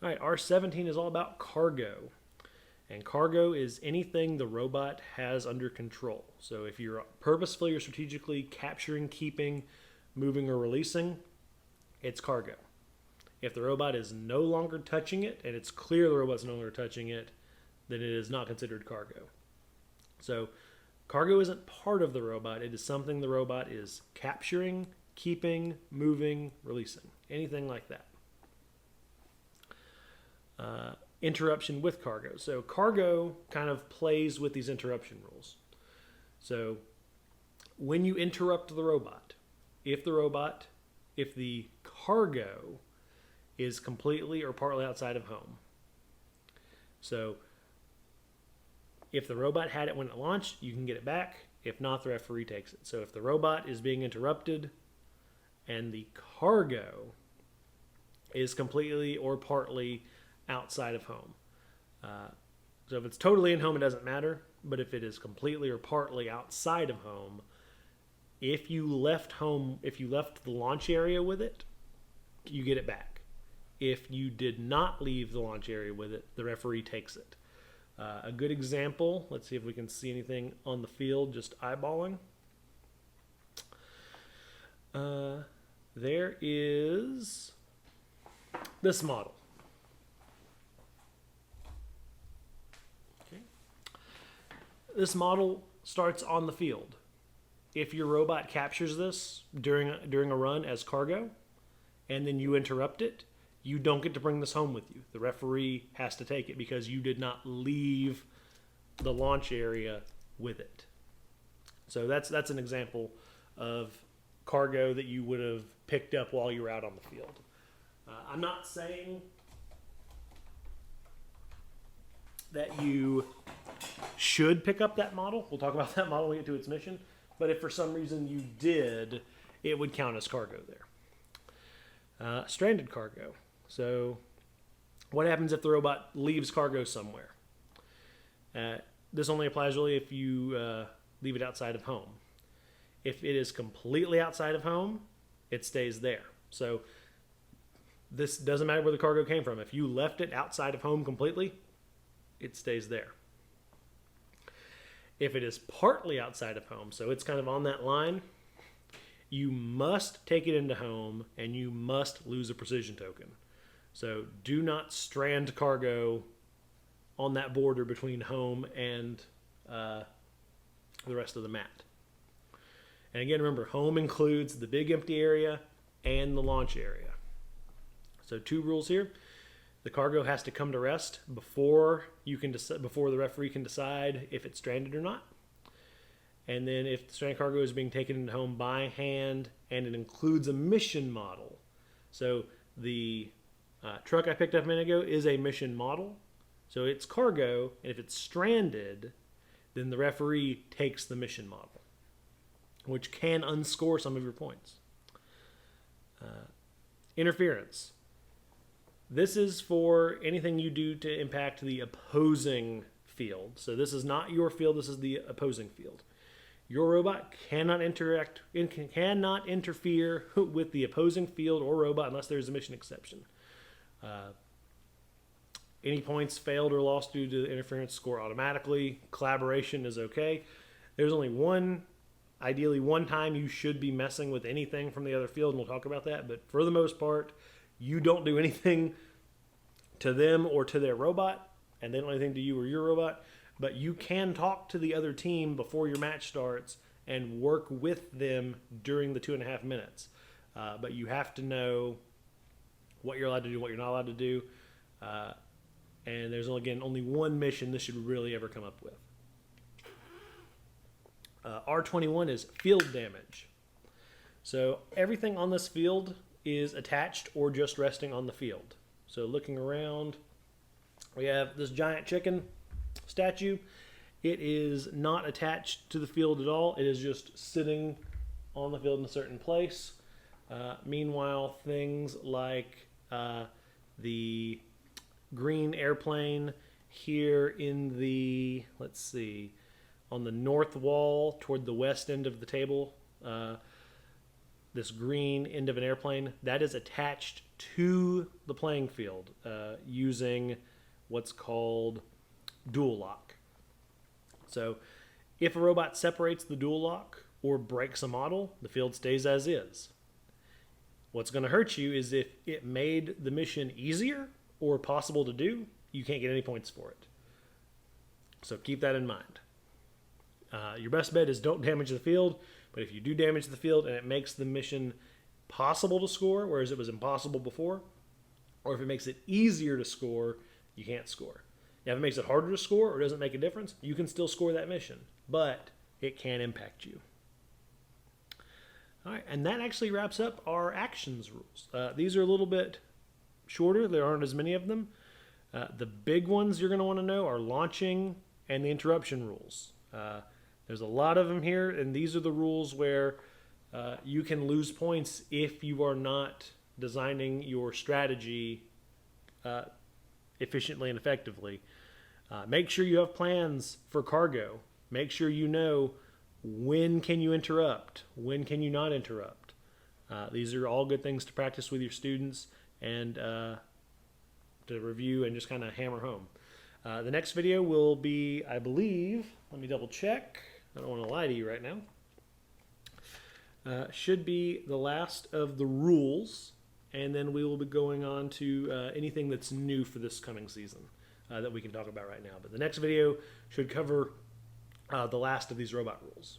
All right, R17 is all about cargo. And cargo is anything the robot has under control. So if you're purposefully or strategically capturing, keeping, moving, or releasing, it's cargo. If the robot is no longer touching it, and it's clear the robot's no longer touching it, then it is not considered cargo. So cargo isn't part of the robot. It is something the robot is capturing, keeping, moving, releasing. Anything like that. Interruption with cargo. So cargo kind of plays with these interruption rules. So when you interrupt the robot, if the cargo is completely or partly outside of home. So if the robot had it when it launched, you can get it back. If not, the referee takes it. So if the robot is being interrupted and the cargo is completely or partly outside of home. So if it's totally in home, it doesn't matter. But if it is completely or partly outside of home, if you left the launch area with it, you get it back. If you did not leave the launch area with it, the referee takes it. A good example, let's see if we can see anything on the field, just eyeballing. There is this model. Okay. This model starts on the field. If your robot captures this during a run as cargo, and then you interrupt it, you don't get to bring this home with you. The referee has to take it because you did not leave the launch area with it. So that's an example of cargo that you would have picked up while you were out on the field. I'm not saying that you should pick up that model. We'll talk about that model when we get to its mission. But if for some reason you did, it would count as cargo there. Stranded cargo. So what happens if the robot leaves cargo somewhere? This only applies really if you leave it outside of home. If it is completely outside of home, it stays there. So this doesn't matter where the cargo came from. If you left it outside of home completely, it stays there. If it is partly outside of home, so it's kind of on that line, you must take it into home and you must lose a precision token. So do not strand cargo on that border between home and the rest of the mat. And again, remember, home includes the big empty area and the launch area. So 2 rules here. The cargo has to come to rest before the referee can decide if it's stranded or not. And then if the stranded cargo is being taken into home by hand and it includes a mission model. So the truck I picked up a minute ago is a mission model. So it's cargo, and if it's stranded, then the referee takes the mission model, which can unscore some of your points. Interference. This is for anything you do to impact the opposing field. So this is not your field, this is the opposing field. Your robot cannot interfere with the opposing field or robot unless there's a mission exception. Any points failed or lost due to interference score automatically. Collaboration is okay. There's only ideally one time you should be messing with anything from the other field, and we'll talk about that. But for the most part, you don't do anything to them or to their robot, and they don't do anything to you or your robot. But you can talk to the other team before your match starts and work with them during the 2.5 minutes. But you have to know what you're allowed to do, what you're not allowed to do. And there's, again, only one mission this should really ever come up with. R21 is field damage. So everything on this field is attached or just resting on the field. So looking around, we have this giant chicken statue. It is not attached to the field at all. It is just sitting on the field in a certain place. Meanwhile, things like the green airplane here in the, let's see, on the north wall toward the west end of the table, this green end of an airplane, that is attached to the playing field using what's called dual lock. So if a robot separates the dual lock or breaks a model, the field stays as is. What's going to hurt you is if it made the mission easier or possible to do, you can't get any points for it. So keep that in mind. Your best bet is don't damage the field, but if you do damage the field and it makes the mission possible to score, whereas it was impossible before, or if it makes it easier to score, you can't score. Now, if it makes it harder to score or doesn't make a difference, you can still score that mission, but it can impact you. All right, and that actually wraps up our actions rules. These are a little bit shorter. There aren't as many of them. The big ones you're going to want to know are launching and the interruption rules. There's a lot of them here, and these are the rules where you can lose points if you are not designing your strategy efficiently and effectively. Make sure you have plans for cargo. Make sure you know when can you interrupt, when can you not interrupt. These are all good things to practice with your students and to review and just kind of hammer home. The next video will be, I believe, let me double check. I don't want to lie to you right now. Should be the last of the rules, and then we will be going on to anything that's new for this coming season that we can talk about right now. But the next video should cover the last of these robot rules.